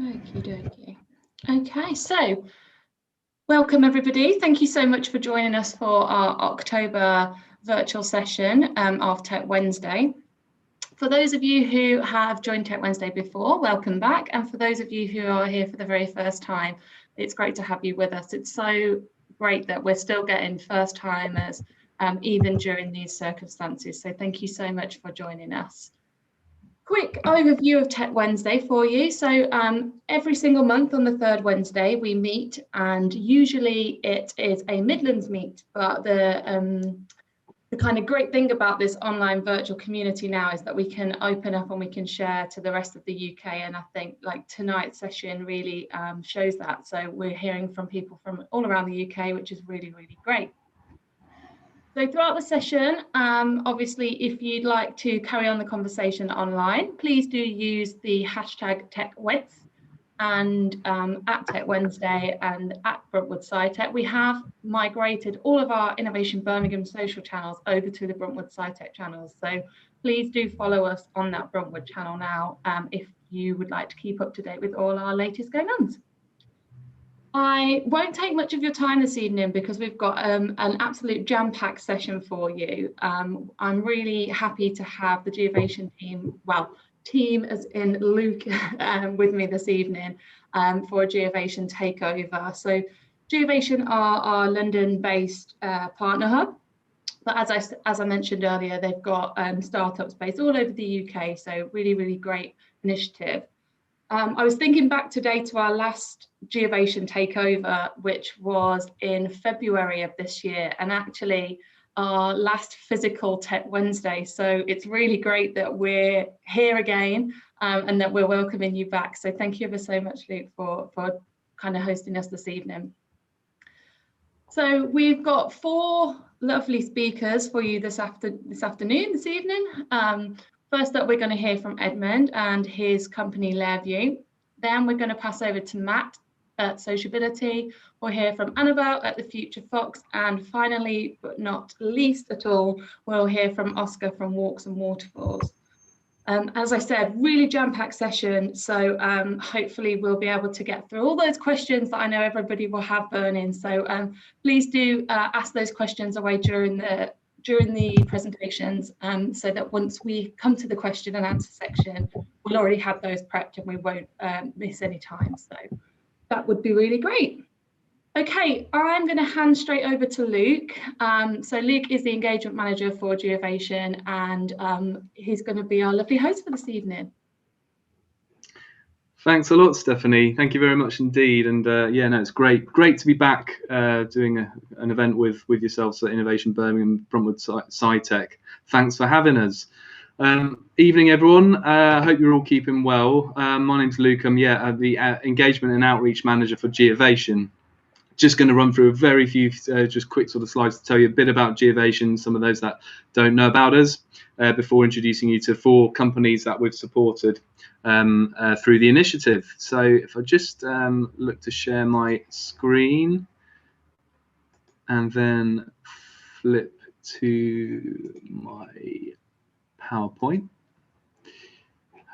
Okie dokie. Okay, so welcome everybody. Thank you so much for joining us for our October virtual session of Tech Wednesday. For those of you who have joined Tech Wednesday before, welcome back. And for those of you who are here for the very first time, it's great to have you with us. It's so great that we're still getting first timers even during these circumstances. So thank you so much for joining us. Quick overview of Tech Wednesday for you. So every single month on the third Wednesday we meet, and usually it is a Midlands meet, but the kind of great thing about this online virtual community now is that we can open up and we can share to the rest of the UK, and I think like tonight's session really shows that. So we're hearing from people from all around the UK, which is really, really great. So throughout the session, obviously, if you'd like to carry on the conversation online, please do use the hashtag TechWeds and at Tech Wednesday and at Bruntwood SciTech. We have migrated all of our Innovation Birmingham social channels over to the Bruntwood SciTech channels. So please do follow us on that Bruntwood channel now if you would like to keep up to date with all our latest goings-ons. I won't take much of your time this evening because we've got an absolute jam-packed session for you. I'm really happy to have the Geovation team, team as in Luke with me this evening for a Geovation takeover. So Geovation are our London-based partner hub, but as I mentioned earlier, they've got startups based all over the UK, so really, really great initiative. I was thinking back today to our last Geovation takeover, which was in February of this year, and actually our last physical Tech Wednesday. So it's really great that we're here again and that we're welcoming you back. So thank you ever so much, Luke, for kind of hosting us this evening. So we've got 4 lovely speakers for you this evening. First up, we're going to hear from Edmund and his company Lairvue. Then we're going to pass over to Matt at Sociability. We'll hear from Annabelle at the Future Fox. And finally, but not least at all, we'll hear from Oscar from Walks and Waterfalls. As I said, really jam-packed session. So hopefully we'll be able to get through all those questions that I know everybody will have burning. So please do ask those questions away during the presentations so that once we come to the question and answer section, we'll already have those prepped and we won't miss any time. So that would be really great. Okay, I'm going to hand straight over to Luke. So Luke is the engagement manager for Geovation, and he's going to be our lovely host for this evening. Thanks a lot, Stephanie. Thank you very much indeed. And yeah, no, it's great to be back doing an event with yourselves at Innovation Birmingham, Bruntwood SciTech. Thanks for having us. Evening, everyone. I hope you're all keeping well. My name's Luke. I'm the engagement and outreach manager for Geovation. Just going to run through a very few just quick sort of slides to tell you a bit about Geovation, some of those that don't know about us, before introducing you to 4 companies that we've supported through the initiative. So if I just look to share my screen and then flip to my PowerPoint,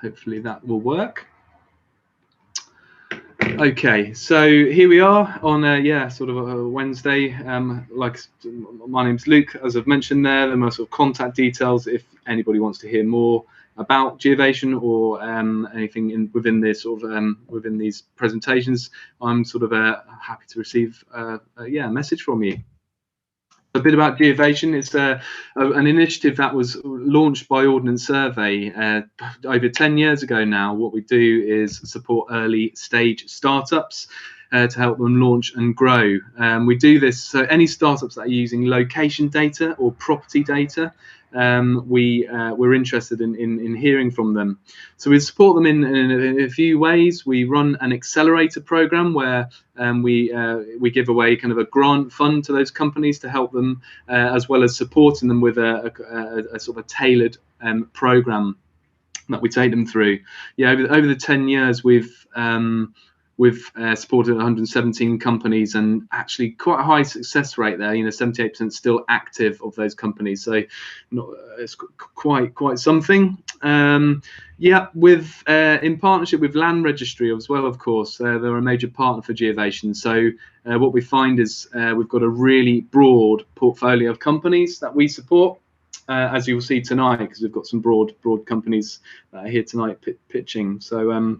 hopefully that will work. Okay, so here we are on sort of a Wednesday. Like my name's Luke, as I've mentioned there. My sort of contact details if anybody wants to hear more about Geovation or anything within this sort of within these presentations. I'm sort of happy to receive a message from you. A bit about Geovation. It's an initiative that was launched by Ordnance Survey over 10 years ago now. What we do is support early stage startups to help them launch and grow. We do this, so any startups that are using location data or property data, we're interested in hearing from them. So we support them in a few ways. We run an accelerator program where we give away kind of a grant fund to those companies to help them, as well as supporting them with a sort of a tailored program that we take them through. Yeah, over the 10 years we've we've supported 117 companies, and actually quite a high success rate there. 78% still active of those companies, so it's quite something. Yeah, with in partnership with Land Registry as well, of course. They're a major partner for Geovation. So what we find is we've got a really broad portfolio of companies that we support, as you'll see tonight, because we've got some broad companies that are here tonight pitching. So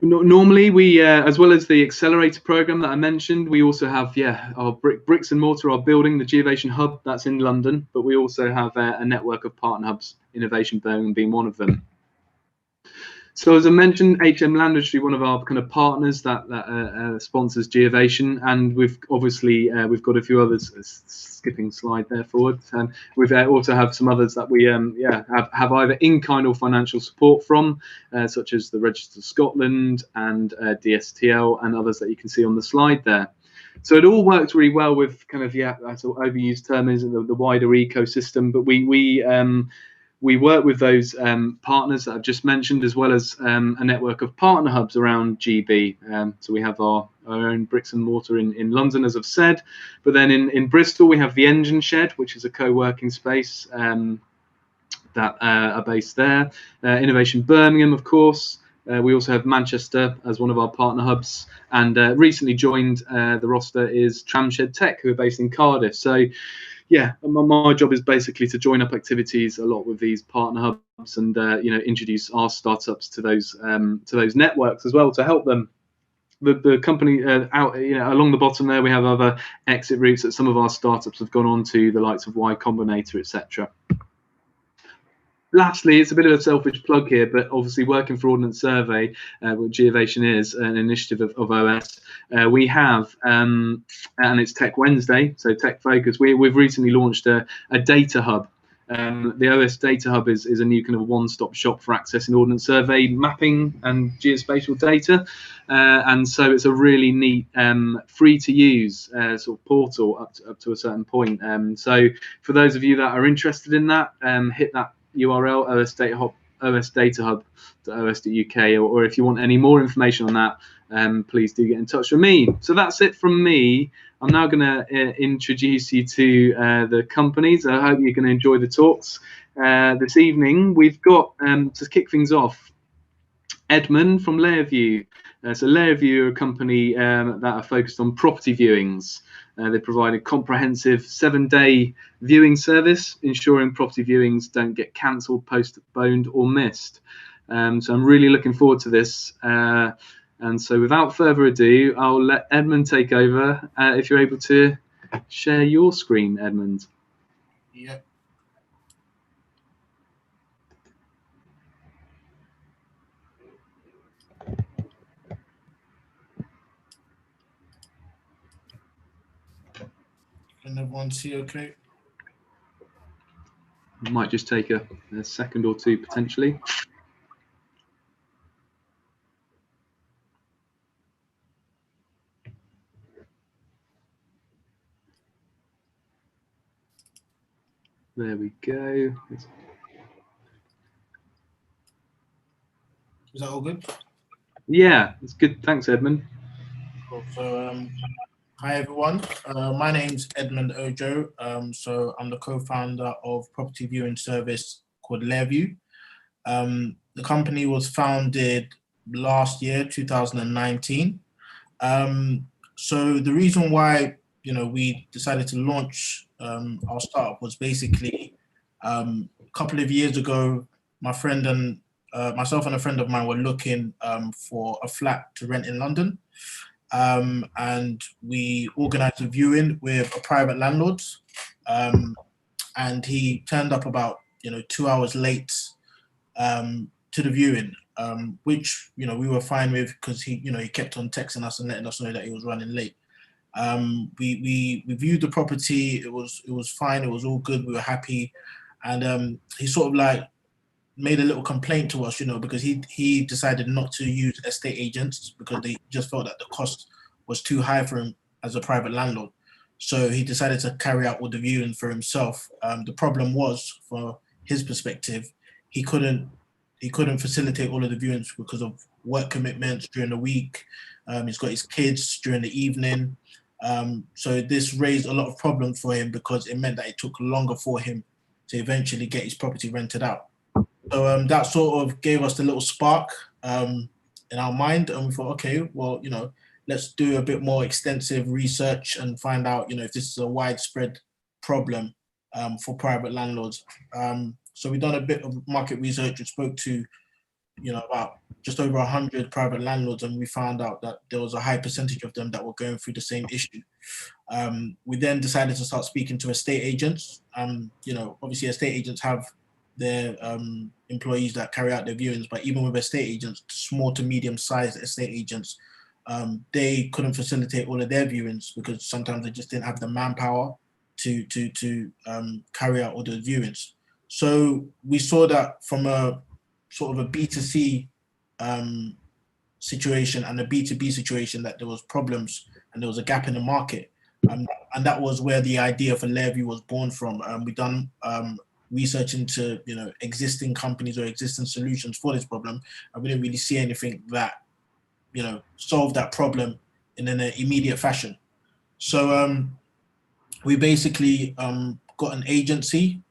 normally we, as well as the accelerator program that I mentioned, we also have our bricks and mortar, our building, the Geovation hub that's in London, but we also have a network of partner hubs, Innovation Birmingham being one of them. So as I mentioned, HM Land Registry, one of our kind of partners that sponsors Geovation, and we've obviously we've got a few others. Skipping slide there forward. We've also have some others that we have either in-kind or financial support from, such as the Register of Scotland and DSTL and others that you can see on the slide there. So it all works really well with kind of that's an overused term is the wider ecosystem, but we work with those partners that I've just mentioned, as well as a network of partner hubs around GB. So we have our own bricks and mortar in London, as I've said. But then in Bristol, we have the Engine Shed, which is a co-working space that are based there. Innovation Birmingham, of course. We also have Manchester as one of our partner hubs. And recently joined the roster is Tramshed Tech, who are based in Cardiff. So yeah, my job is basically to join up activities a lot with these partner hubs and introduce our startups to those networks as well, to help them. The company out along the bottom there, we have other exit routes that some of our startups have gone on to, the likes of Y Combinator, etc. Lastly, it's a bit of a selfish plug here, but obviously working for Ordnance Survey, what Geovation is, an initiative of OS, we have, and it's Tech Wednesday, so tech focus. We've recently launched a data hub. The OS Data Hub is a new kind of one-stop shop for accessing Ordnance Survey mapping and geospatial data, and so it's a really neat, free-to-use sort of portal up to a certain point. So for those of you that are interested in that, hit that URL osdatahub.os.uk, or if you want any more information on that, please do get in touch with me. So that's it from me. I'm now going to introduce you to the companies. I hope you're going to enjoy the talks this evening. We've got, to kick things off, Edmund from Lairvue. So Lairvue are a company that are focused on property viewings. They provide a comprehensive 7-day viewing service, ensuring property viewings don't get cancelled, postponed or missed. So I'm really looking forward to this. And so without further ado, I'll let Edmund take over. If you're able to share your screen, Edmund. Yep. Can everyone see okay? It might just take a second or two potentially. There we go. Is that all good? Yeah, it's good. Thanks, Edmund. Cool. So, hi everyone. My name's Edmund Ojo. So I'm the co-founder of property viewing service called Lairvue. The company was founded last year, 2019. So the reason why we decided to launch our startup was basically a couple of years ago. My friend and myself and a friend of mine were looking for a flat to rent in London, and we organized a viewing with a private landlord, and he turned up about 2 hours late to the viewing, which we were fine with, because he kept on texting us and letting us know that he was running late. We viewed the property. It was fine. It was all good. We were happy, and he sort of like made a little complaint to us, because he decided not to use estate agents because they just felt that the cost was too high for him as a private landlord. So he decided to carry out all the viewing for himself. The problem was, for his perspective, he couldn't he couldn't facilitate all of the viewings because of work commitments during the week. He's got his kids during the evening. So this raised a lot of problems for him because it meant that it took longer for him to eventually get his property rented out. So that sort of gave us a little spark in our mind, and we thought, okay, well, you know, let's do a bit more extensive research and find out, you know, if this is a widespread problem for private landlords. So we've done a bit of market research and spoke to, you know, about just over 100 private landlords, and we found out that there was a high percentage of them that were going through the same issue. We then decided to start speaking to estate agents. You know, obviously estate agents have their employees that carry out their viewings, but even with estate agents, small to medium-sized estate agents, they couldn't facilitate all of their viewings because sometimes they just didn't have the manpower to carry out all the viewings. So we saw that from a sort of a B2C situation and a B2B situation, that there was problems and there was a gap in the market. And that was where the idea for Lairvue was born from. We've done research into, you know, existing companies or existing solutions for this problem, and we didn't really see anything that, you know, solved that problem in an immediate fashion. So we basically got an agency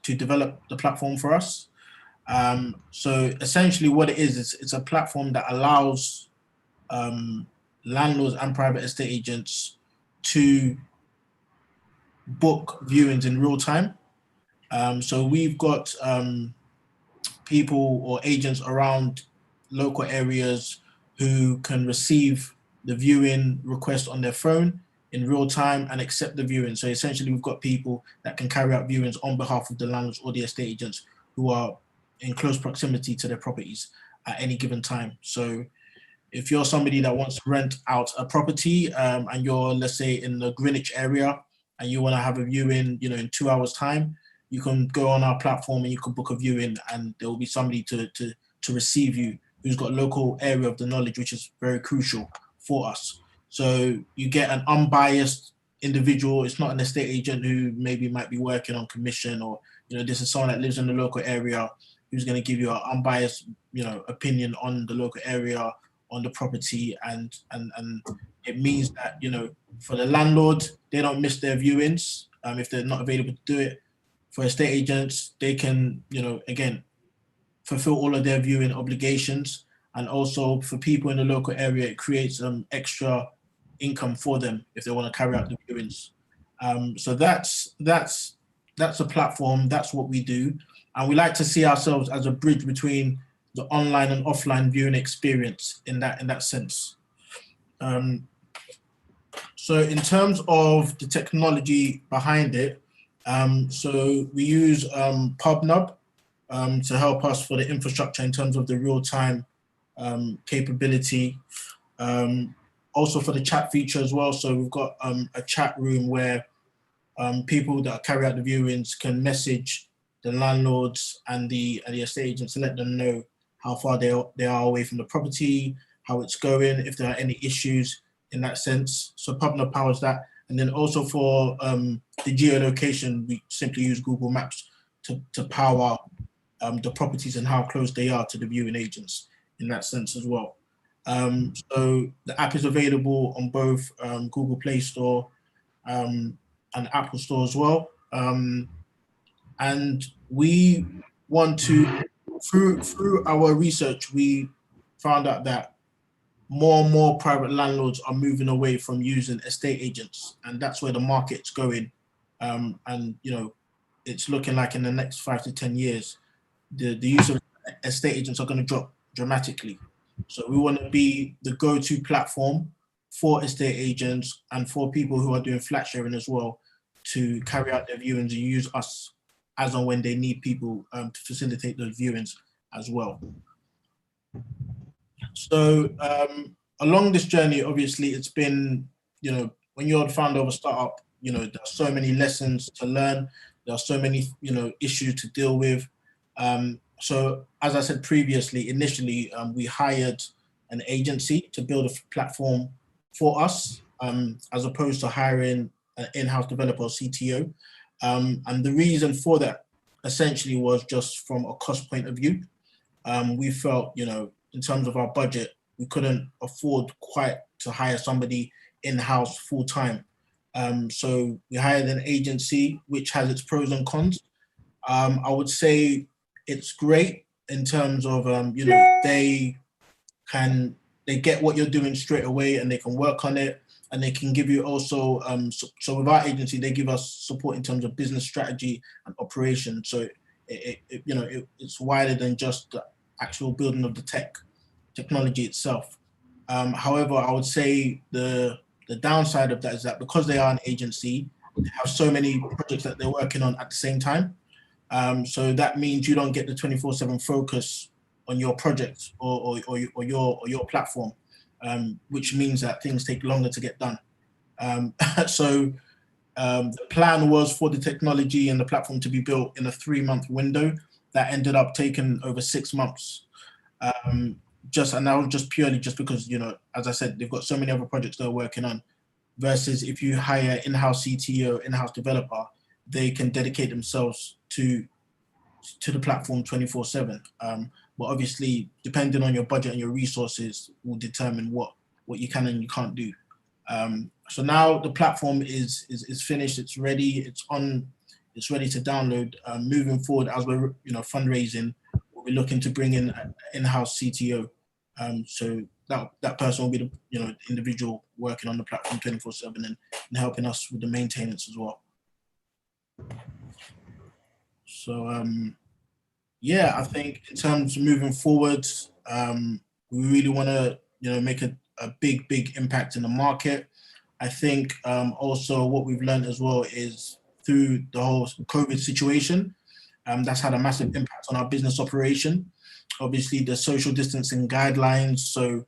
to develop the platform for us. So essentially what it is it's a platform that allows landlords and private estate agents to book viewings in real time. So we've got people or agents around local areas who can receive the viewing request on their phone in real time and accept the viewing. So essentially we've got people that can carry out viewings on behalf of the landlords or the estate agents who are in close proximity to their properties at any given time. So if you're somebody that wants to rent out a property and you're, let's say, in the Greenwich area and you want to have a viewing, you know, in 2 hours time, you can go on our platform and you can book a viewing, and there will be somebody to receive you who's got local area of the knowledge, which is very crucial for us. So you get an unbiased individual. It's not an estate agent who maybe might be working on commission, or, you know, this is someone that lives in the local area who's going to give you an unbiased, you know, opinion on the local area, on the property, and it means that, you know, for the landlord, they don't miss their viewings if they're not available to do it. For estate agents, they can, you know, again, fulfill all of their viewing obligations. And also for people in the local area, it creates extra income for them if they want to carry out the viewings. So that's a platform. That's what we do, and we like to see ourselves as a bridge between the online and offline viewing experience in that sense. So in terms of the technology behind it, so we use PubNub to help us for the infrastructure in terms of the real-time capability. Also for the chat feature as well. So we've got a chat room where people that carry out the viewings can message the landlords and the estate agents to let them know how far they are away from the property, how it's going, if there are any issues in that sense. So PubNub powers that. And then also for the geolocation, we simply use Google Maps to power the properties and how close they are to the viewing agents in that sense as well. So the app is available on both Google Play Store and Apple Store as well. And we want to, through our research, we found out that more and more private landlords are moving away from using estate agents, and that's where the market's going. And, you know, it's looking like in the next 5 to 10 years, the use of estate agents are going to drop dramatically. So we want to be the go-to platform for estate agents and for people who are doing flat sharing as well to carry out their viewings and use us as and when they need people to facilitate those viewings as well. So along this journey, obviously, it's been, you know, when you're the founder of a startup, you know, there's so many lessons to learn. There are so many, you know, issues to deal with. So as I said previously, initially, we hired an agency to build a platform for us, as opposed to hiring an in-house developer or CTO. And the reason for that essentially was just from a cost point of view. We felt, in terms of our budget, we couldn't afford quite to hire somebody in-house full-time. So we hired an agency, which has its pros and cons. I would say it's great in terms of, they get what you're doing straight away, and they can work on it, and they can give you also, so with our agency, they give us support in terms of business strategy and operation. So it's wider than just the actual building of the technology itself. However, I would say the downside of that is that because they are an agency, they have so many projects that they're working on at the same time. So that means you don't get the 24/7 focus on your project or your platform, which means that things take longer to get done. So the plan was for the technology and the platform to be built in a 3-month window. That ended up taking over 6 months. And that was just purely because, as I said, they've got so many other projects they're working on, versus if you hire in-house CTO, in-house developer, they can dedicate themselves to the platform 24/7. But obviously, depending on your budget and your resources, will determine what you can and you can't do. So now the platform is finished. It's ready. It's ready to download. Moving forward, as we're fundraising, we're looking to bring in an in-house CTO. So that person will be the individual working on the platform 24/7 and helping us with the maintenance as well. So I think in terms of moving forward, we really want to make a big impact in the market. I think also what we've learned as well is through the whole COVID situation, that's had a massive impact on our business operation. Obviously, the social distancing guidelines. So,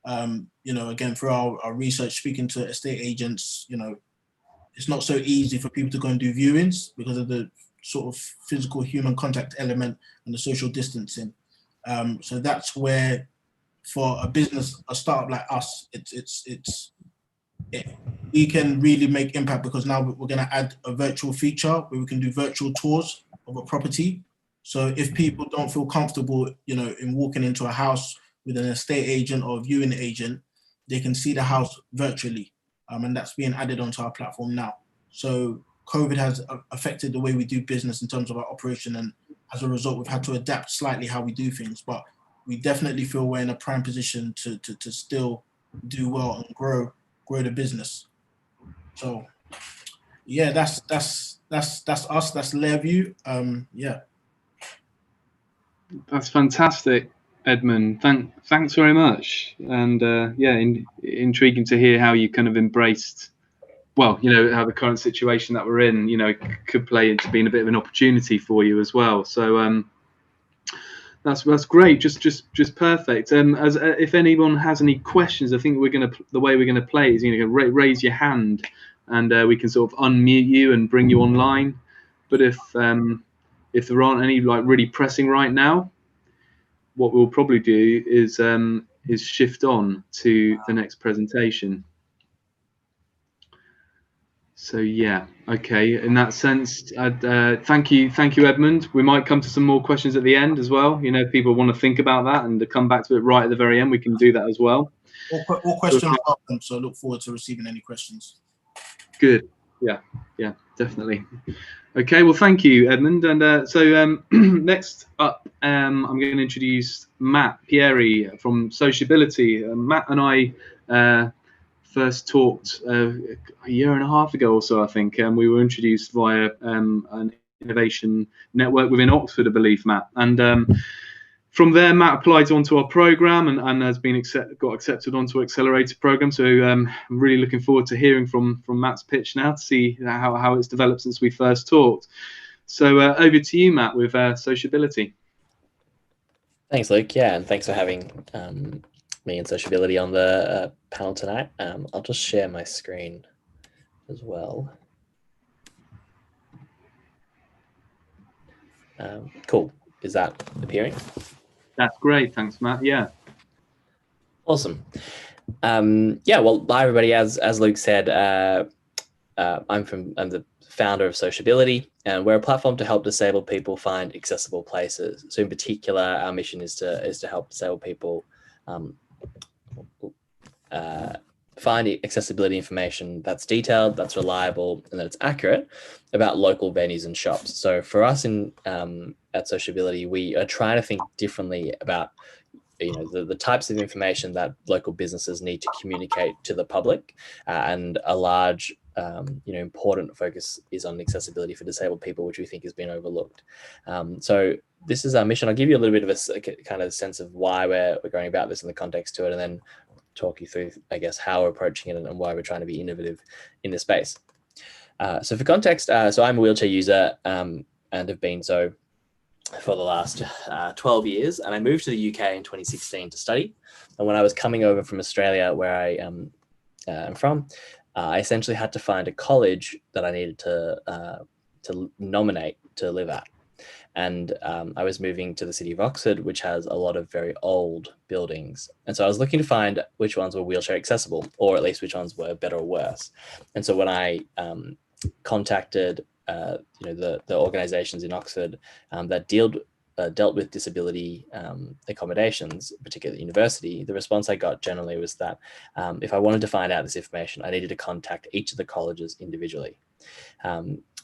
again, through our research, speaking to estate agents, it's not so easy for people to go and do viewings because of the sort of physical human contact element and the social distancing. So that's where, for a startup like us, we can really make impact, because now we're going to add a virtual feature where we can do virtual tours of a property. So if people don't feel comfortable, in walking into a house with an estate agent or a viewing agent, they can see the house virtually. And that's being added onto our platform now. So COVID has affected the way we do business in terms of our operation, and as a result, we've had to adapt slightly how we do things. But we definitely feel we're in a prime position to still do well and grow the business. So that's us. That's Lairvue. That's fantastic, Edmund. Thanks very much. And intriguing to hear how you kind of embraced, how the current situation that we're in, could play into being a bit of an opportunity for you as well. So that's great. Just perfect. If anyone has any questions, I think the way we're gonna play is raise your hand, and we can sort of unmute you and bring you online. But if there aren't any really pressing right now, what we'll probably do is shift on to the next presentation. So okay. In that sense, thank you, Edmund. We might come to some more questions at the end as well. If people want to think about that and to come back to it right at the very end, we can do that as well. All questions are welcome, so I look forward to receiving any questions. Good. Yeah, definitely. Okay, well, thank you, Edmund. And so next up, I'm going to introduce Matt Pieri from Sociability. Matt and I first talked a year and a half ago or so, I think. We were introduced via an innovation network within Oxford, I believe, Matt. And from there, Matt applied onto our program and has been got accepted onto Accelerator program. So I'm really looking forward to hearing from Matt's pitch now to see how it's developed since we first talked. So over to you, Matt, with Sociability. Thanks, Luke. Yeah, and thanks for having me and Sociability on the panel tonight. I'll just share my screen as well. Cool. Is that appearing? That's great. Thanks, Matt. Yeah. Awesome. Well, hi everybody. As Luke said, I'm the founder of Sociability, and we're a platform to help disabled people find accessible places. So in particular, our mission is to help disabled people find accessibility information that's detailed, that's reliable, and that it's accurate about local venues and shops. So for us at Sociability, we are trying to think differently about the types of information that local businesses need to communicate to the public, and a large important focus is on accessibility for disabled people, which we think has been overlooked. So this is our mission. I'll give you a little bit of a kind of sense of why we're going about this in the context to it, and then talk you through, I guess, how we're approaching it and why we're trying to be innovative in this space. So for context, so I'm a wheelchair user and have been so for the last 12 years. And I moved to the UK in 2016 to study. And when I was coming over from Australia, where I am from, I essentially had to find a college that I needed to nominate to live at. And I was moving to the city of Oxford, which has a lot of very old buildings. And so I was looking to find which ones were wheelchair accessible, or at least which ones were better or worse. And so when I contacted the organizations in Oxford that dealt with disability accommodations, particularly at university, the response I got generally was that if I wanted to find out this information, I needed to contact each of the colleges individually.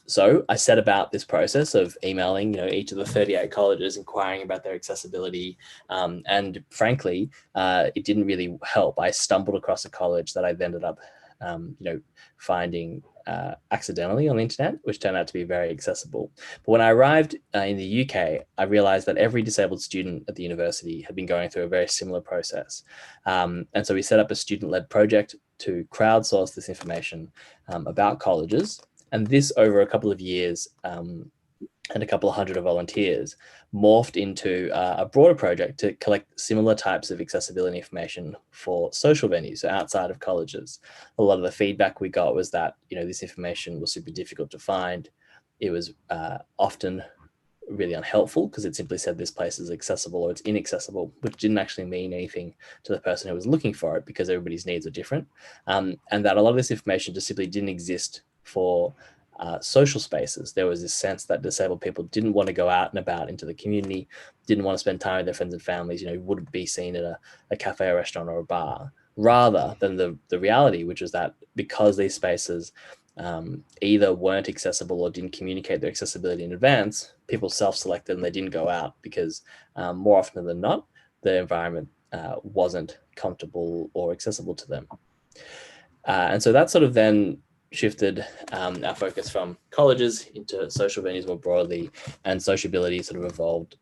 So I set about this process of emailing, each of the 38 colleges, inquiring about their accessibility. And frankly, it didn't really help. I stumbled across a college that I ended up, finding accidentally on the internet, which turned out to be very accessible. But when I arrived in the UK, I realized that every disabled student at the university had been going through a very similar process. And so we set up a student-led project to crowdsource this information about colleges. And this, over a couple of years and a couple of hundred of volunteers, morphed into a broader project to collect similar types of accessibility information for social venues, so outside of colleges. A lot of the feedback we got was that this information was super difficult to find. It was often really unhelpful because it simply said this place is accessible or it's inaccessible, which didn't actually mean anything to the person who was looking for it, because everybody's needs are different, and that a lot of this information just simply didn't exist for social spaces. There was this sense that disabled people didn't want to go out and about into the community, didn't want to spend time with their friends and families, wouldn't be seen at a cafe, or restaurant, or a bar, rather than the reality, which was that because these spaces either weren't accessible or didn't communicate their accessibility in advance, people self-selected and they didn't go out because more often than not, the environment wasn't comfortable or accessible to them. And so that sort of then shifted our focus from colleges into social venues more broadly, and sociability sort of evolved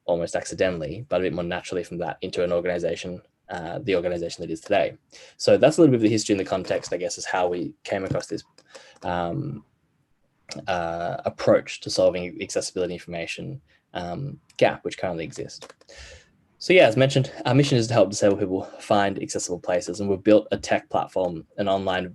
almost accidentally, but a bit more naturally from that into an organization, the organization that is today. So that's a little bit of the history and the context, I guess, is how we came across this approach to solving accessibility information gap, which currently exists. So yeah, as mentioned, our mission is to help disabled people find accessible places, and we've built a tech platform, an online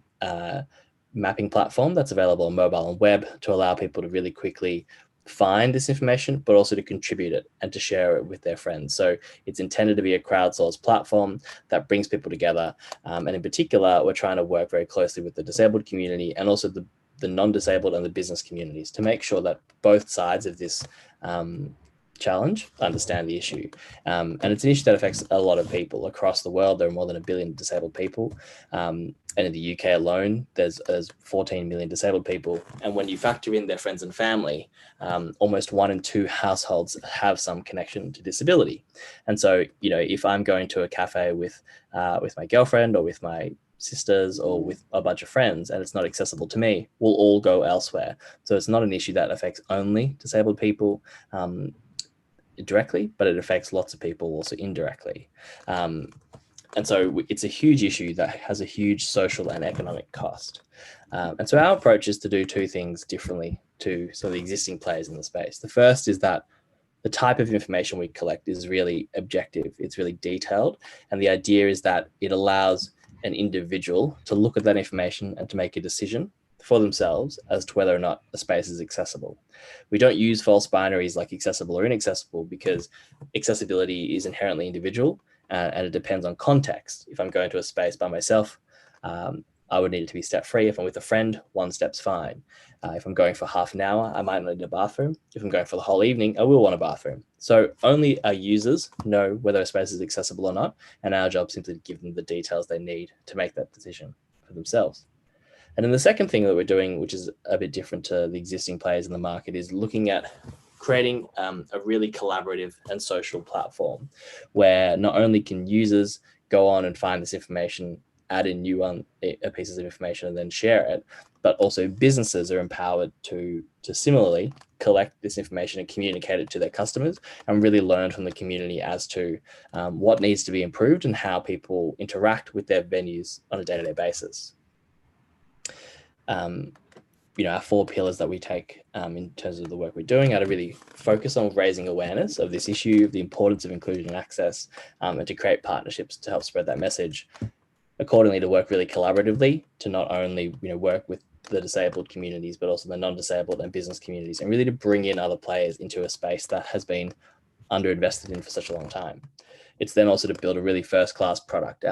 mapping platform that's available on mobile and web to allow people to really quickly find this information, but also to contribute it and to share it with their friends. So it's intended to be a crowdsourced platform that brings people together. And in particular, we're trying to work very closely with the disabled community and also the non-disabled and the business communities to make sure that both sides of this challenge understand the issue. And it's an issue that affects a lot of people across the world. There are more than 1 billion disabled people. And in the UK alone, there's 14 million disabled people. And when you factor in their friends and family, almost 1 in 2 households have some connection to disability. And so, if I'm going to a cafe with my girlfriend or with my sisters or with a bunch of friends and it's not accessible to me, we'll all go elsewhere. So it's not an issue that affects only disabled people directly, but it affects lots of people also indirectly. And so it's a huge issue that has a huge social and economic cost. And so our approach is to do 2 things differently to some of the existing players in the space. The first is that the type of information we collect is really objective. It's really detailed. And the idea is that it allows an individual to look at that information and to make a decision for themselves as to whether or not a space is accessible. We don't use false binaries like accessible or inaccessible, because accessibility is inherently individual and it depends on context. If I'm going to a space by myself, I would need it to be step free. If I'm with a friend, 1 step's fine. If I'm going for half an hour, I might not need a bathroom. If I'm going for the whole evening, I will want a bathroom. So only our users know whether a space is accessible or not, and our job is simply to give them the details they need to make that decision for themselves. And then the second thing that we're doing, which is a bit different to the existing players in the market, is looking at creating a really collaborative and social platform where not only can users go on and find this information, add in new pieces of information and then share it, but also businesses are empowered to similarly collect this information and communicate it to their customers and really learn from the community as to what needs to be improved and how people interact with their venues on a day-to-day basis. Our 4 pillars that we take in terms of the work we're doing are to really focus on raising awareness of this issue, the importance of inclusion and access, and to create partnerships to help spread that message. Accordingly, to work really collaboratively to not only work with the disabled communities, but also the non-disabled and business communities, and really to bring in other players into a space that has been underinvested in for such a long time. It's then also to build a really first-class product.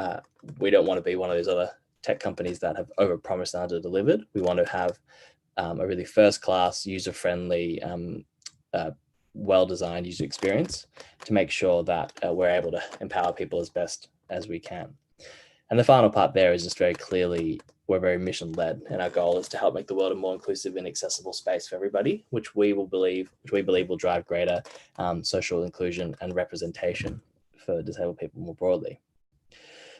We don't want to be one of those other tech companies that have overpromised and under-delivered. We want to have a really first-class, user-friendly, well-designed user experience to make sure that we're able to empower people as best as we can. And the final part there is just very clearly, we're very mission-led, and our goal is to help make the world a more inclusive and accessible space for everybody, which we believe will drive greater social inclusion and representation for disabled people more broadly.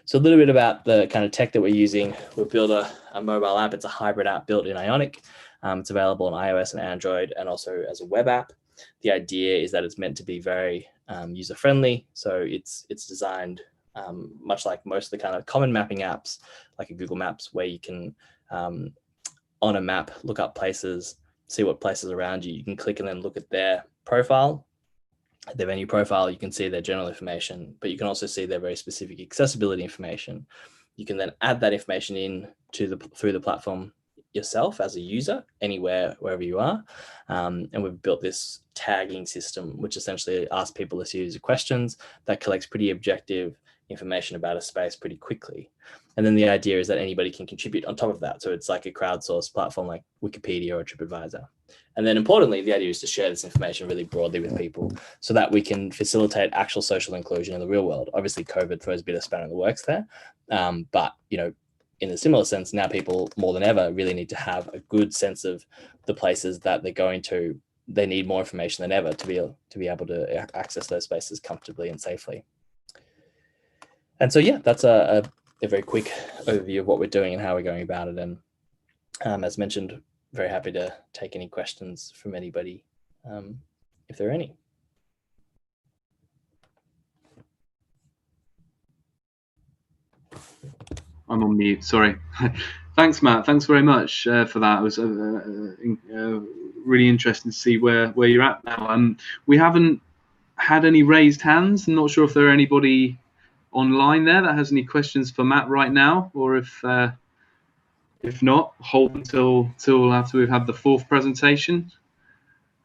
So a little bit about the kind of tech that we're using. We've built a mobile app. It's a hybrid app built in Ionic. It's available on iOS and Android, and also as a web app. The idea is that it's meant to be very user-friendly. So it's designed much like most of the kind of common mapping apps, like a Google Maps, where you can, on a map, look up places, see what places around you. You can click and then look at their profile, their venue profile. You can see their general information, but you can also see their very specific accessibility information. You can then add that information in through the platform yourself as a user, anywhere, wherever you are. And we've built this tagging system, which essentially asks people a series of questions that collects pretty objective information about a space pretty quickly. And then the idea is that anybody can contribute on top of that. So it's like a crowdsourced platform like Wikipedia or TripAdvisor. And then importantly, the idea is to share this information really broadly with people so that we can facilitate actual social inclusion in the real world. Obviously, COVID throws a bit of spanner in the works there. But, in a similar sense, now people more than ever really need to have a good sense of the places that they're going to. They need more information than ever to be able to access those spaces comfortably and safely. And so, yeah, that's a very quick overview of what we're doing and how we're going about it. And as mentioned, very happy to take any questions from anybody, if there are any. I'm on mute, sorry. Thanks, Matt. Thanks very much for that. It was really interesting to see where you're at now. We haven't had any raised hands. I'm not sure if there are anybody online there that has any questions for Matt right now, or if not, hold until after we've had the 4th presentation.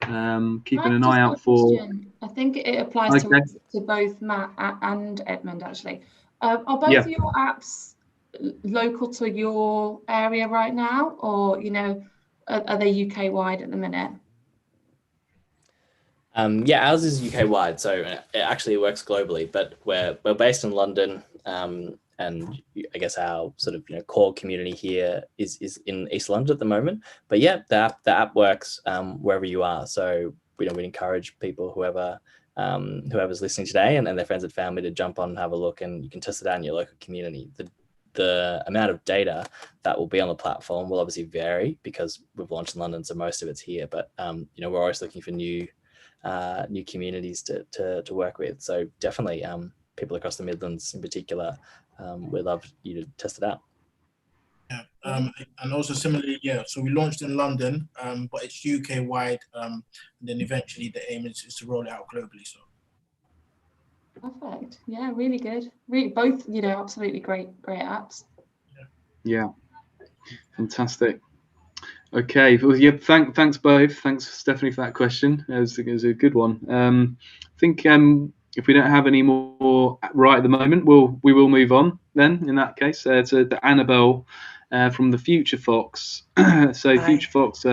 Keeping an eye out for. I think it applies to both Matt and Edmund, actually. Are both of your apps local to your area right now, or are they UK wide at the minute? Yeah, ours is UK wide, so it actually works globally, but we're based in London, and I guess our sort of core community here is in East London at the moment. But yeah, the app works wherever you are. So we encourage people, whoever's listening today and their friends and family, to jump on and have a look, and you can test it out in your local community. The amount of data that will be on the platform will obviously vary because we've launched in London, so most of it's here. But we're always looking for new communities to work with. So definitely, people across the Midlands in particular, we'd love you to test it out. Yeah, and also similarly, so we launched in London, but it's UK wide, and then eventually the aim is to roll it out globally. So perfect. Yeah, really good. Really, both absolutely great apps. Yeah, fantastic. Okay, well, yeah, thanks both. Thanks, Stephanie, for that question. It was a good one. I think if we don't have any more right at the moment, we will move on then. In that case, to Annabelle from the Future Fox. So Hi. Future Fox,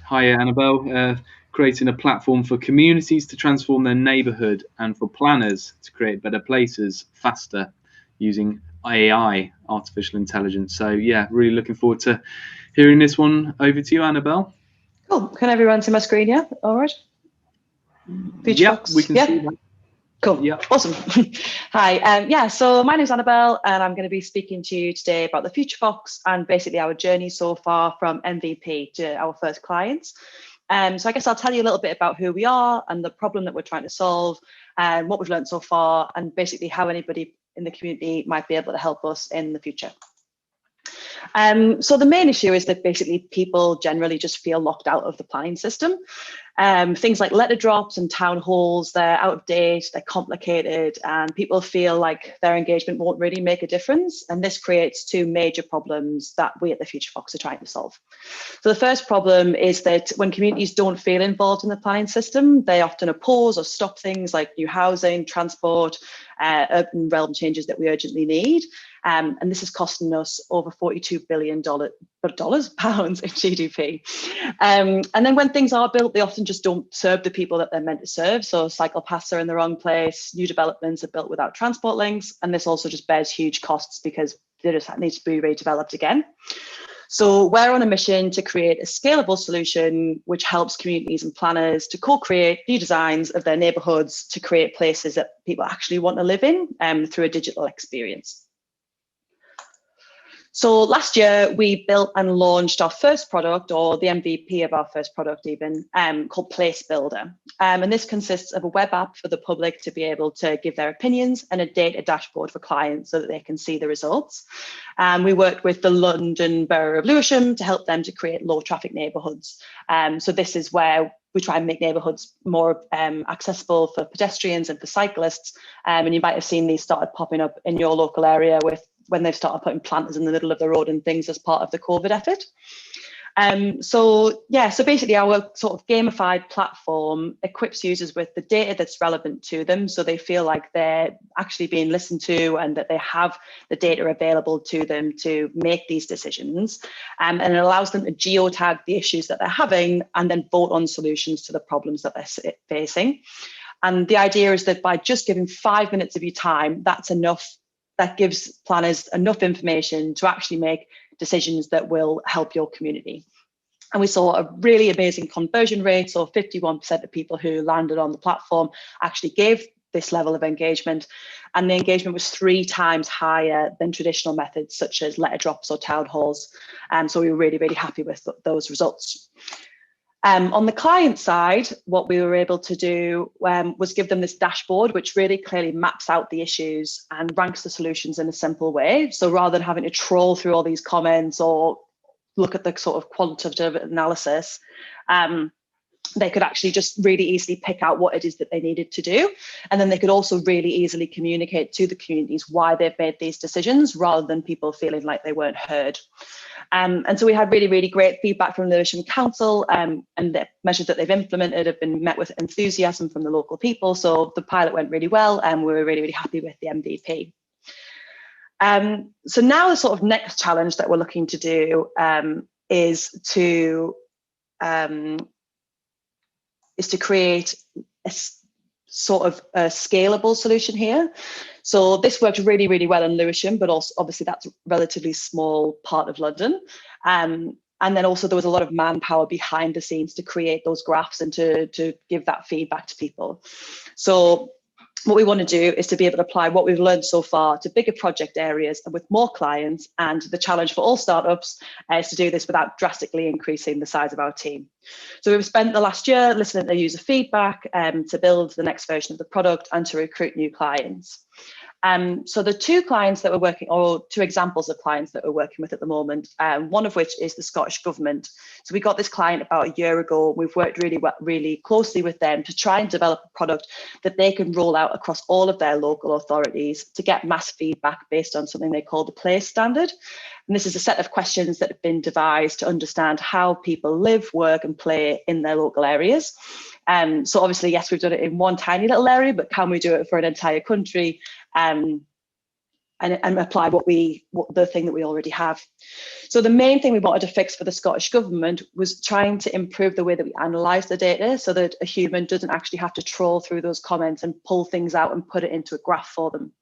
hi Annabelle, creating a platform for communities to transform their neighbourhood and for planners to create better places faster using AI, artificial intelligence. So yeah, really looking forward to hearing this one. Over to you, Annabelle. Cool. Can everyone see my screen? Yeah. All right. Future Yeah, Fox. we can see that. Cool. Yeah. Awesome. Hi. Yeah. So my name's Annabelle, and I'm going to be speaking to you today about the Future Fox and basically our journey so far from MVP to our first clients. So I guess I'll tell you a little bit about who we are and the problem that we're trying to solve, and what we've learned so far, and basically how anybody in the community might be able to help us in the future. So the main issue is that basically people generally just feel locked out of the planning system. Things like letter drops and town halls, they're out of date, they're complicated, and people feel like their engagement won't really make a difference. And this creates two major problems that we at the Future Fox are trying to solve. So the first problem is that when communities don't feel involved in the planning system, they often oppose or stop things like new housing, transport, urban realm changes that we urgently need. And this is costing us over $42 billion pounds in GDP. And then when things are built, they often just don't serve the people that they're meant to serve. So cycle paths are in the wrong place, new developments are built without transport links, and this also just bears huge costs because they just need to be redeveloped again. So we're on a mission to create a scalable solution which helps communities and planners to co-create new designs of their neighbourhoods to create places that people actually want to live in through a digital experience. So last year, we built and launched our first product, or the MVP of our first product even, called Place Builder. And this consists of a web app for the public to be able to give their opinions and a data dashboard for clients so that they can see the results. We worked with the London Borough of Lewisham to help them to create low traffic neighbourhoods. So this is where we try and make neighbourhoods more accessible for pedestrians and for cyclists. And you might have seen these started popping up in your local area when they've started putting planters in the middle of the road and things as part of the COVID effort. So basically our sort of gamified platform equips users with the data that's relevant to them, so they feel like they're actually being listened to and that they have the data available to them to make these decisions. And it allows them to geotag the issues that they're having and then vote on solutions to the problems that they're facing. And the idea is that by just giving 5 minutes of your time, that's enough. That gives planners enough information to actually make decisions that will help your community. And we saw a really amazing conversion rate. So 51% of people who landed on the platform actually gave this level of engagement. And the engagement was 3 times higher than traditional methods such as letter drops or town halls. So we were really, really happy with those results. On the client side, what we were able to do was give them this dashboard, which really clearly maps out the issues and ranks the solutions in a simple way. So rather than having to troll through all these comments or look at the sort of quantitative analysis, they could actually just really easily pick out what it is that they needed to do. And then they could also really easily communicate to the communities why they've made these decisions rather than people feeling like they weren't heard. And so we had really, really great feedback from the Lewisham Council, and the measures that they've implemented have been met with enthusiasm from the local people. So the pilot went really well, and we were really, really happy with the MVP. So now the sort of next challenge that we're looking to do is to create a sort of a scalable solution here. So this worked really, really well in Lewisham, but also obviously that's a relatively small part of London. And then also there was a lot of manpower behind the scenes to create those graphs and to give that feedback to people. So what we want to do is to be able to apply what we've learned so far to bigger project areas and with more clients. And the challenge for all startups is to do this without drastically increasing the size of our team. So we've spent the last year listening to user feedback to build the next version of the product and to recruit new clients. So the 2 clients that we're working, or 2 examples of clients that we're working with at the moment, one of which is the Scottish Government. So we got this client about a year ago. We've worked really closely with them to try and develop a product that they can roll out across all of their local authorities to get mass feedback based on something they call the PLACE standard. And this is a set of questions that have been devised to understand how people live, work and play in their local areas. So obviously, yes, we've done it in one tiny little area, but can we do it for an entire country? and apply what the thing that we already have. So the main thing we wanted to fix for the Scottish Government was trying to improve the way that we analyse the data so that a human doesn't actually have to trawl through those comments and pull things out and put it into a graph for them.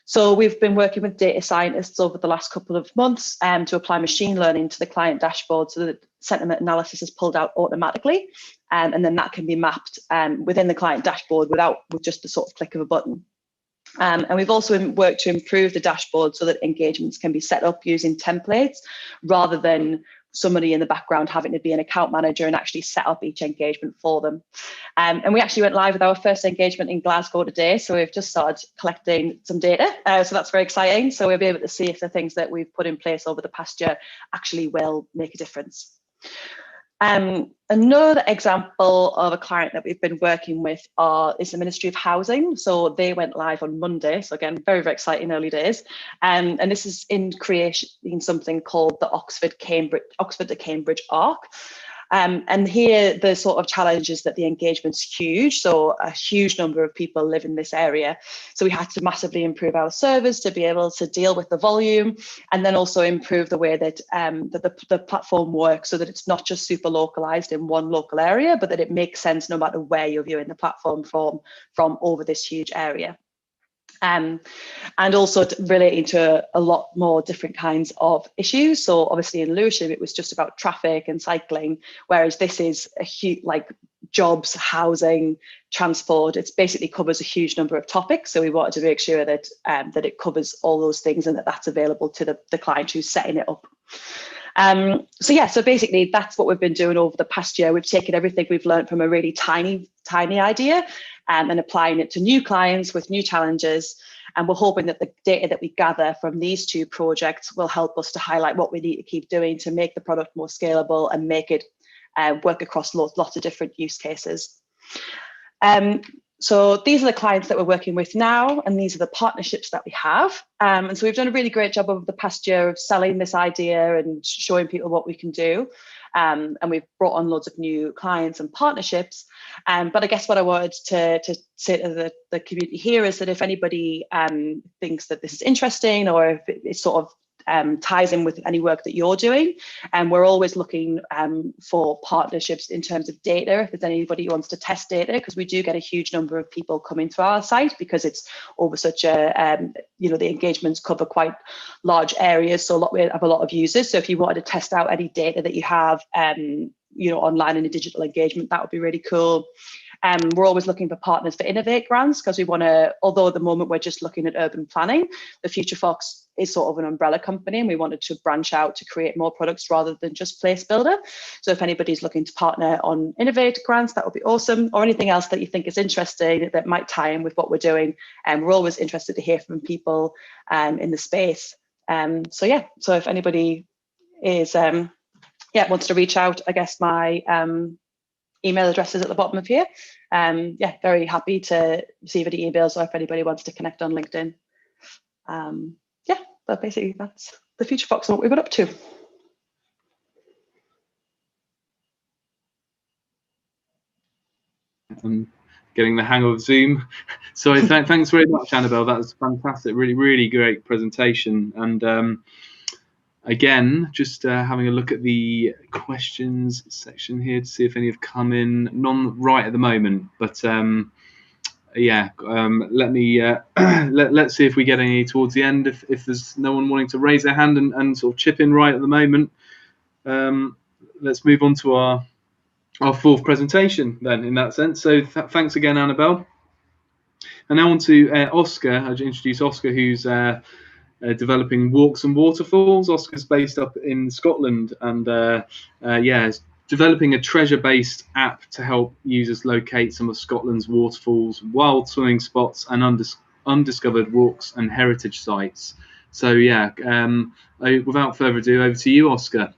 So we've been working with data scientists over the last couple of months to apply machine learning to the client dashboard so that sentiment analysis is pulled out automatically, and then that can be mapped within the client dashboard with just the sort of click of a button. And we've also worked to improve the dashboard so that engagements can be set up using templates rather than somebody in the background having to be an account manager and actually set up each engagement for them. And we actually went live with our first engagement in Glasgow today. So we've just started collecting some data. So that's very exciting. So we'll be able to see if the things that we've put in place over the past year actually will make a difference. Another example of a client that we've been working with is the Ministry of Housing. So they went live on Monday. So again, very, very exciting early days. And this is in creation in something called the Oxford to Cambridge ARC. And here the sort of challenge is that the engagement's huge. So a huge number of people live in this area. So we had to massively improve our servers to be able to deal with the volume, and then also improve the way that, the platform works so that it's not just super localized in one local area, but that it makes sense no matter where you're viewing the platform from over this huge area. And also relating to a lot more different kinds of issues. So obviously in Lewisham, it was just about traffic and cycling, whereas this is a huge, like jobs, housing, transport. It basically covers a huge number of topics. So we wanted to make sure that that it covers all those things and that that's available to the client who's setting it up. So basically that's what we've been doing over the past year. We've taken everything we've learned from a really tiny idea and applying it to new clients with new challenges. And we're hoping that the data that we gather from these two projects will help us to highlight what we need to keep doing to make the product more scalable and make it work across lots of different use cases. So these are the clients that we're working with now, and these are the partnerships that we have. And so we've done a really great job over the past year of selling this idea and showing people what we can do. And we've brought on loads of new clients and partnerships. But I guess what I wanted to say to the community here is that if anybody thinks that this is interesting, or if it sort of ties in with any work that you're doing, and we're always looking for partnerships in terms of data, if there's anybody who wants to test data, because we do get a huge number of people coming to our site because it's over such a the engagements cover quite large areas, so we have a lot of users. So if you wanted to test out any data that you have online in a digital engagement, that would be really cool. We're always looking for partners for Innovate grants, because we want to, although at the moment we're just looking at urban planning, the Future Fox is sort of an umbrella company, and we wanted to branch out to create more products rather than just Place Builder. So if anybody's looking to partner on Innovate grants, that would be awesome, or anything else that you think is interesting that might tie in with what we're doing. And we're always interested to hear from people in the space. So if anybody is wants to reach out, I guess my email address is at the bottom of here. Very happy to receive any emails, or if anybody wants to connect on LinkedIn. But basically that's the Future Fox and what we've got up to. Getting the hang of Zoom. So thanks very much, Annabelle. That was fantastic. Really, really great presentation. And again, just having a look at the questions section here to see if any have come in. None right at the moment, but let me let's see if we get any towards the end. If there's no one wanting to raise their hand and sort of chip in right at the moment, let's move on to our fourth presentation then, in that sense. So thanks again, Annabelle. And now on to Oscar. I'll introduce Oscar, who's developing Walks and Waterfalls. Oscar's based up in Scotland, and is developing a treasure-based app to help users locate some of Scotland's waterfalls, wild swimming spots, and undiscovered walks and heritage sites. So without further ado, over to you, Oscar.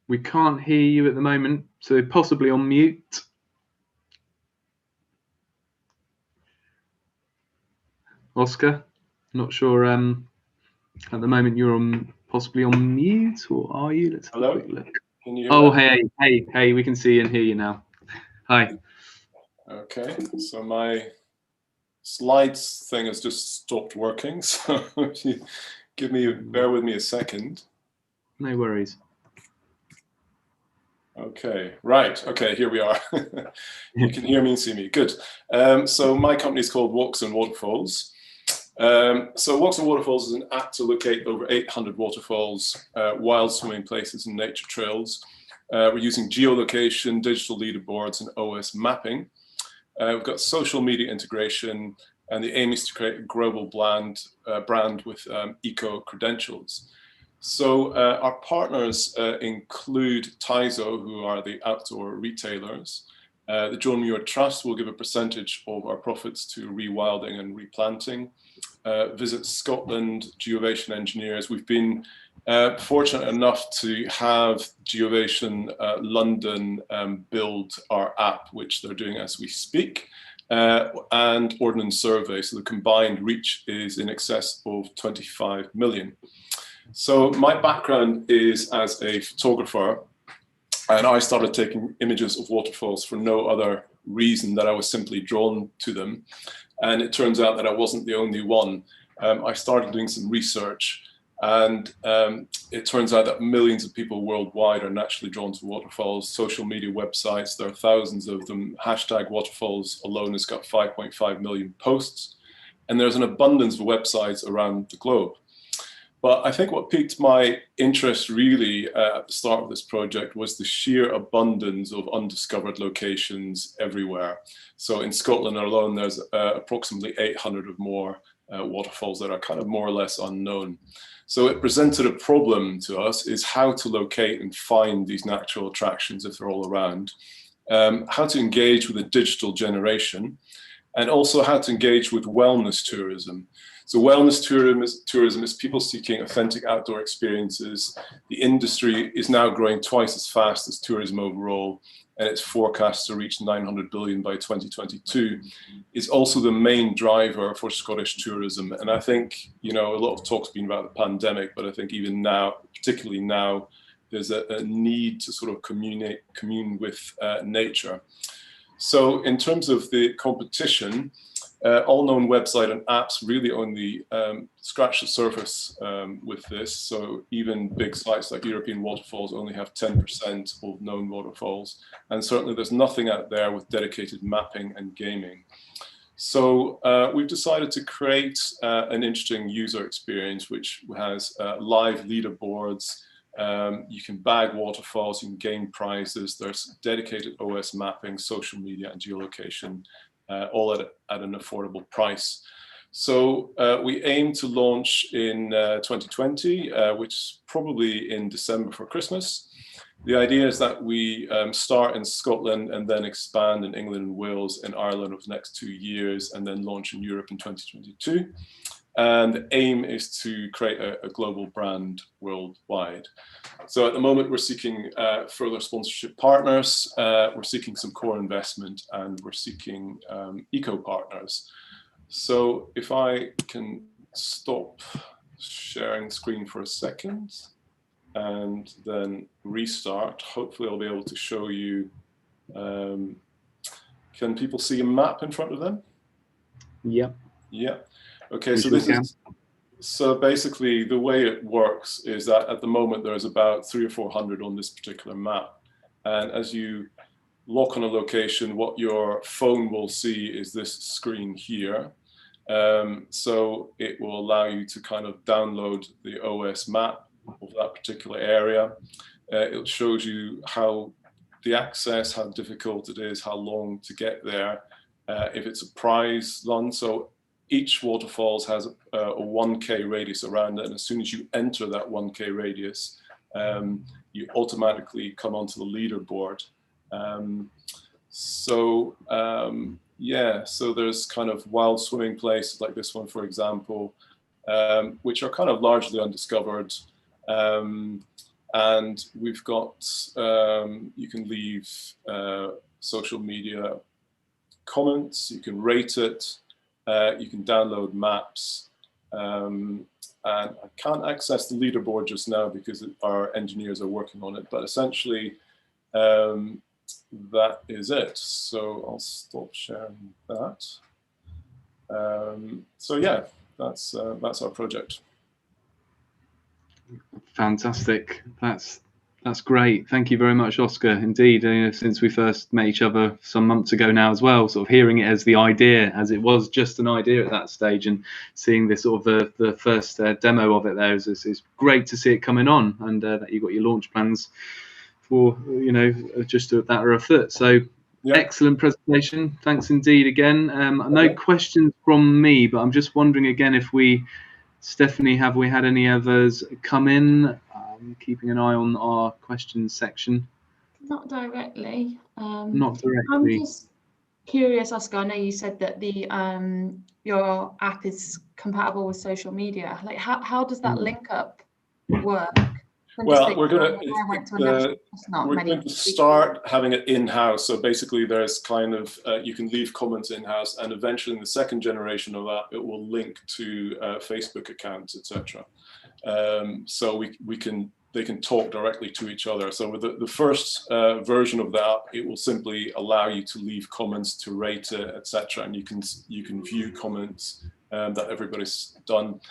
We can't hear you at the moment, so possibly on mute. Oscar, not sure At the moment, you're possibly on mute, or are you? Let's have Hello? a quick look. Can you hear Oh, that? hey, we can see and hear you now. Hi. Okay, so my slides thing has just stopped working, so if you bear with me a second. No worries. Okay, right, okay, here we are. You can hear me and see me, good. So my company is called Walks and Waterfalls. So Walks and Waterfalls is an app to locate over 800 waterfalls, wild swimming places and nature trails. We're using geolocation, digital leaderboards and OS mapping. We've got social media integration, and the aim is to create a global brand with eco credentials. So our partners include Taizo, who are the outdoor retailers. The John Muir Trust will give a percentage of our profits to rewilding and replanting. Visit Scotland, Geovation engineers. We've been fortunate enough to have Geovation London build our app, which they're doing as we speak, and Ordnance Survey. So the combined reach is in excess of 25 million. So my background is as a photographer, and I started taking images of waterfalls for no other reason than I was simply drawn to them. And it turns out that I wasn't the only one. I started doing some research, and it turns out that millions of people worldwide are naturally drawn to waterfalls. Social media websites, there are thousands of them. Hashtag waterfalls alone has got 5.5 million posts, and there's an abundance of websites around the globe. But I think what piqued my interest really at the start of this project was the sheer abundance of undiscovered locations everywhere. So in Scotland alone, there's approximately 800 or more waterfalls that are kind of more or less unknown. So it presented a problem to us, is how to locate and find these natural attractions if they're all around, how to engage with the digital generation, and also how to engage with wellness tourism. So wellness tourism is people seeking authentic outdoor experiences. The industry is now growing twice as fast as tourism overall, and it's forecast to reach 900 billion by 2022. It's also the main driver for Scottish tourism. And I think, you know, a lot of talk's been about the pandemic, but I think even now, particularly now, there's a need to sort of commune with nature. So in terms of the competition, all known website and apps really only scratch the surface with this. So even big sites like European Waterfalls only have 10% of known waterfalls. And certainly there's nothing out there with dedicated mapping and gaming. So we've decided to create an interesting user experience, which has live leaderboards. You can bag waterfalls, you can gain prizes. There's dedicated OS mapping, social media and geolocation, all at an affordable price. So we aim to launch in 2020, which is probably in December for Christmas. The idea is that we start in Scotland and then expand in England and Wales and Ireland over the next 2 years, and then launch in Europe in 2022. And the aim is to create a global brand worldwide. So at the moment, we're seeking further sponsorship partners, we're seeking some core investment, and we're seeking eco partners. So if I can stop sharing the screen for a second and then restart, hopefully I'll be able to show you. Can people see a map in front of them? Yep. Yeah. Okay, so this is, so basically the way it works is that at the moment there's about 300 or 400 on this particular map. And as you lock on a location, what your phone will see is this screen here. So it will allow you to kind of download the OS map of that particular area. It shows you how the access, how difficult it is, how long to get there, if it's a prize run. So each waterfalls has a 1K radius around it, and as soon as you enter that 1K radius, you automatically come onto the leaderboard. Yeah, so there's kind of wild swimming places like this one, for example, which are kind of largely undiscovered. And we've got, you can leave social media comments, you can rate it, you can download maps, and I can't access the leaderboard just now because our engineers are working on it, but essentially that is it. So I'll stop sharing that. So yeah, that's our project. Fantastic. That's great. Thank you very much, Oscar. Indeed, since we first met each other some months ago now as well, sort of hearing it as the idea, as it was just an idea at that stage, and seeing this sort of the first demo of it there is great to see it coming on, and that you got your launch plans for, just that are afoot. So yeah. Excellent presentation. Thanks indeed again. No questions from me, but I'm just wondering again if Stephanie, have we had any others come in? Keeping an eye on our questions section. Not directly. Not directly. I'm just curious, Oscar. I know you said that the your app is compatible with social media. Like, how does that link up work? Well, we're going to start having it in-house. So basically, there's kind of you can leave comments in-house, and eventually, in the second generation of that, it will link to Facebook accounts, etc. So they can talk directly to each other. So with the first version of that, it will simply allow you to leave comments, to rate it, etc. And you can view comments that everybody's done.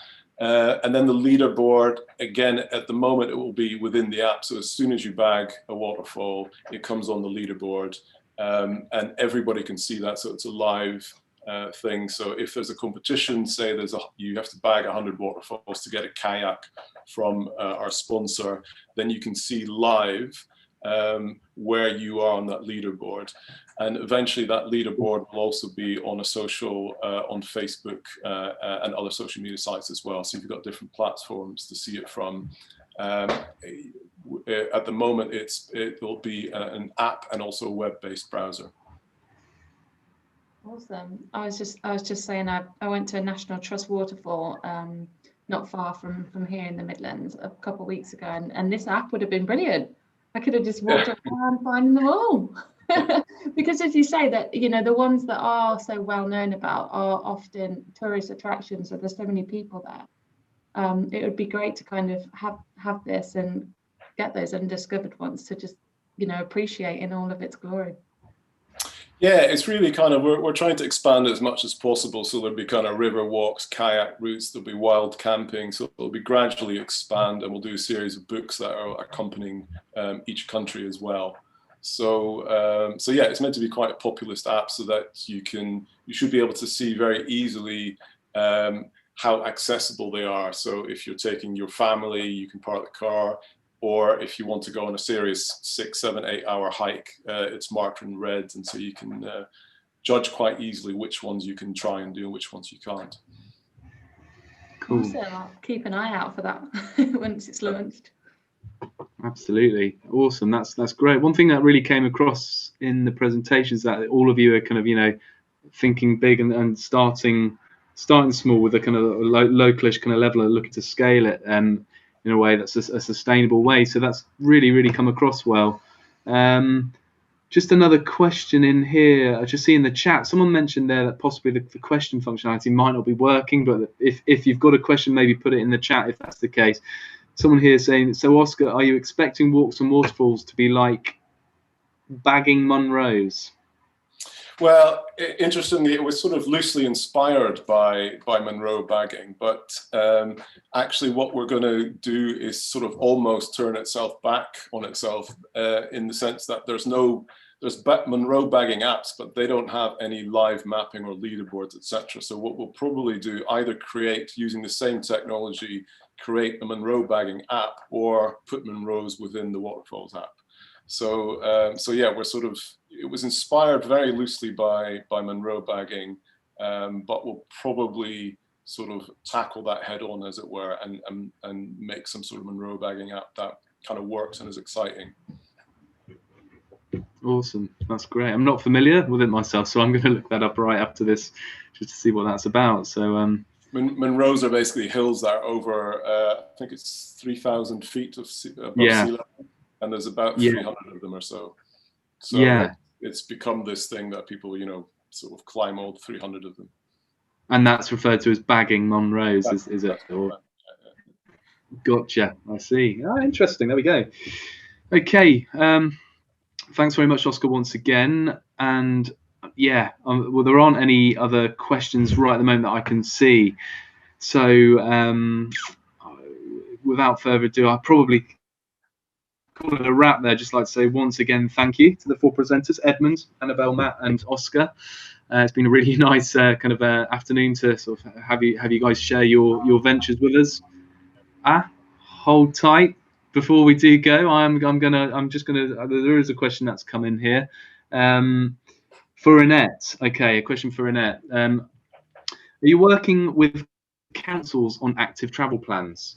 And then the leaderboard, again, at the moment, it will be within the app. So as soon as you bag a waterfall, it comes on the leaderboard, and everybody can see that. So it's a live thing. So if there's a competition, say you have to bag 100 waterfalls to get a kayak from our sponsor, then you can see live where you are on that leaderboard. And eventually that leaderboard will also be on a social, on Facebook and other social media sites as well. So you've got different platforms to see it from. At the moment, it will be an app and also a web-based browser. Awesome. I was just saying, I went to a National Trust waterfall not far from here in the Midlands a couple of weeks ago, and this app would have been brilliant. I could have just walked around finding them all. Because as you say, that the ones that are so well known about are often tourist attractions, so there's so many people there. It would be great to kind of have this and get those undiscovered ones to just appreciate in all of its glory. Yeah, it's really kind of, we're trying to expand as much as possible. So there'll be kind of river walks, kayak routes, there'll be wild camping. So it'll be gradually expand, and we'll do a series of books that are accompanying each country as well. So yeah, it's meant to be quite a populist app, so that you should be able to see very easily how accessible they are. So if you're taking your family, you can park the car. Or if you want to go on a serious 6, 7, 8 hour hike, it's marked in red, and so you can judge quite easily which ones you can try and do and which ones you can't. Cool. So I'll keep an eye out for that once it's launched. Absolutely, awesome. That's great. One thing that really came across in the presentation is that all of you are kind of thinking big and starting small with a kind of localish kind of level and looking to scale it. In a way that's a sustainable way. So that's really come across well. Just another question in here. I just see in the chat, someone mentioned there that possibly the question functionality might not be working, but if you've got a question, maybe put it in the chat if that's the case. Someone here saying, so Oscar, are you expecting Walks and Waterfalls to be like bagging Munros? Well, interestingly, it was sort of loosely inspired by Munro bagging, but actually what we're going to do is sort of almost turn itself back on itself in the sense that there's Munro bagging apps, but they don't have any live mapping or leaderboards, etc. So what we'll probably do, either create, using the same technology, create a Munro bagging app, or put Munros within the Waterfalls app. So yeah, it was inspired very loosely by Munro bagging, but we'll probably sort of tackle that head on, as it were, and make some sort of Munro bagging app that kind of works and is exciting. Awesome, that's great. I'm not familiar with it myself, so I'm going to look that up right after this just to see what that's about. So Munros are basically hills that are over, I think it's 3,000 feet above sea level. And there's about 300 of them or so. So yeah, it's become this thing that people, sort of climb all 300 of them. And that's referred to as bagging Munros, is it? Or, Gotcha. I see. Oh, interesting. There we go. Okay. Thanks very much, Oscar, once again. And yeah, well, there aren't any other questions right at the moment that I can see. So without further ado, I'll probably call it a wrap there. Just like to say once again, thank you to the 4 presenters, Edmund, Annabelle, Matt, and Oscar. It's been a really nice kind of afternoon to sort of have you guys share your ventures with us. Hold tight. Before we do go, I'm just gonna. There is a question that's come in here. For Annette. Okay, a question for Annette. Are you working with councils on active travel plans?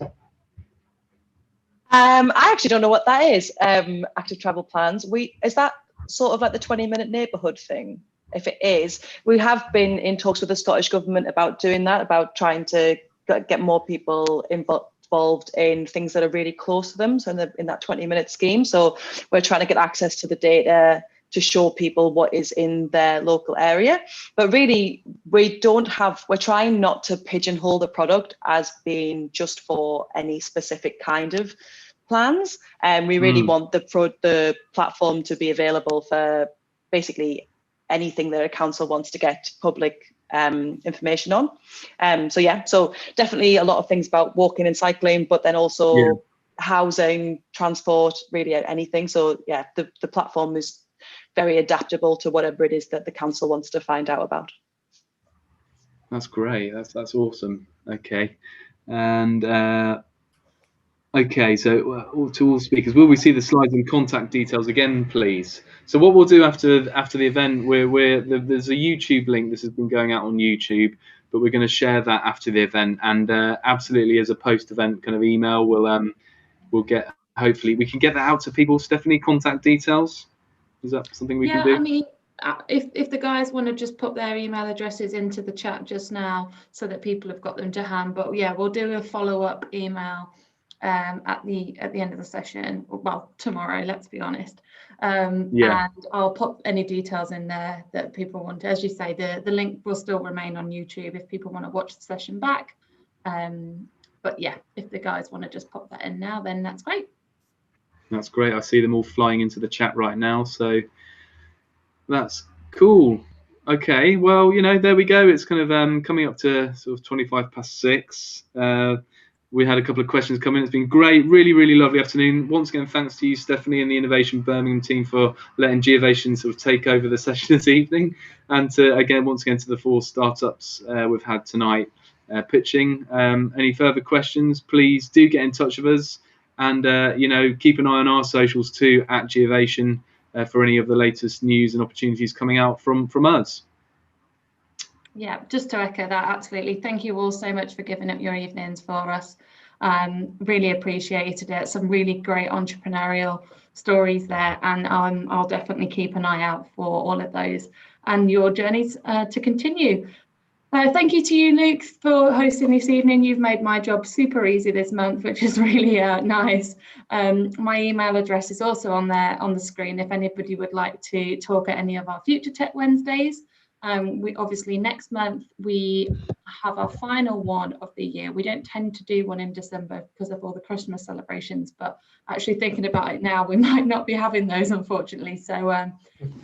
I actually don't know what that is. Active travel plans. Is that sort of like the 20-minute neighbourhood thing? If it is, we have been in talks with the Scottish Government about doing that, about trying to get more people involved in things that are really close to them, so in that 20-minute scheme. So we're trying to get access to the data to show people what is in their local area. But really, we're trying not to pigeonhole the product as being just for any specific kind of plans. And we really want the platform to be available for basically anything that a council wants to get public information on. So definitely a lot of things about walking and cycling, but then also housing, transport, really anything. So yeah, the platform is very adaptable to whatever it is that the council wants to find out about. That's great. That's awesome. Okay, and okay, so to all speakers, will we see the slides and contact details again, please? So what we'll do after the event, there's a YouTube link. This has been going out on YouTube, but we're going to share that after the event, and absolutely as a post-event kind of email, we'll get, hopefully we can get that out to people. Stephanie, contact details. Is that something we can do? Yeah, I mean, if the guys want to just put their email addresses into the chat just now so that people have got them to hand. But yeah, we'll do a follow-up email at the end of the session. Well, tomorrow, let's be honest. And I'll put any details in there that people want. As you say, the link will still remain on YouTube if people want to watch the session back. But yeah, if the guys want to just pop that in now, then that's great. That's great. I see them all flying into the chat right now, so that's cool. Okay, well, there we go. It's kind of coming up to sort of 6:25. We had a couple of questions come in. It's been great, really, really lovely afternoon. Once again, thanks to you, Stephanie, and the Innovation Birmingham team for letting Geovation sort of take over the session this evening, and once again to the 4 startups we've had tonight pitching. Any further questions, please do get in touch with us. And, keep an eye on our socials too at Geovation for any of the latest news and opportunities coming out from us. Yeah, just to echo that, absolutely. Thank you all so much for giving up your evenings for us. Really appreciated it. Some really great entrepreneurial stories there. And I'll definitely keep an eye out for all of those and your journeys to continue. Thank you to you, Luke, for hosting this evening. You've made my job super easy this month, which is really nice. My email address is also on the screen if anybody would like to talk at any of our future Tech Wednesdays. We obviously next month we have our final one of the year. We don't tend to do one in December because of all the Christmas celebrations, but actually thinking about it now, we might not be having those, unfortunately. So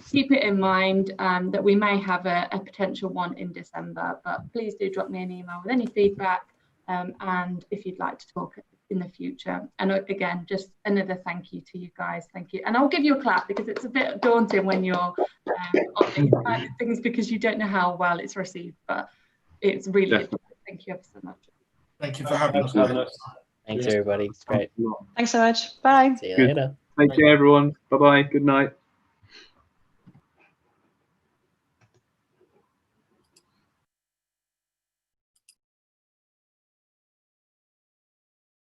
keep it in mind that we may have a potential one in December, but please do drop me an email with any feedback and if you'd like to talk in the future. And again, just another thank you to you guys. Thank you. And I'll give you a clap because it's a bit daunting when you're on these kind of things because you don't know how well it's received, but it's really important. Thank you ever so much. Thank you for having us. Thanks, everybody. It's great. Thanks so much. Bye. See you later. Thank you, everyone. Bye-bye. Good night.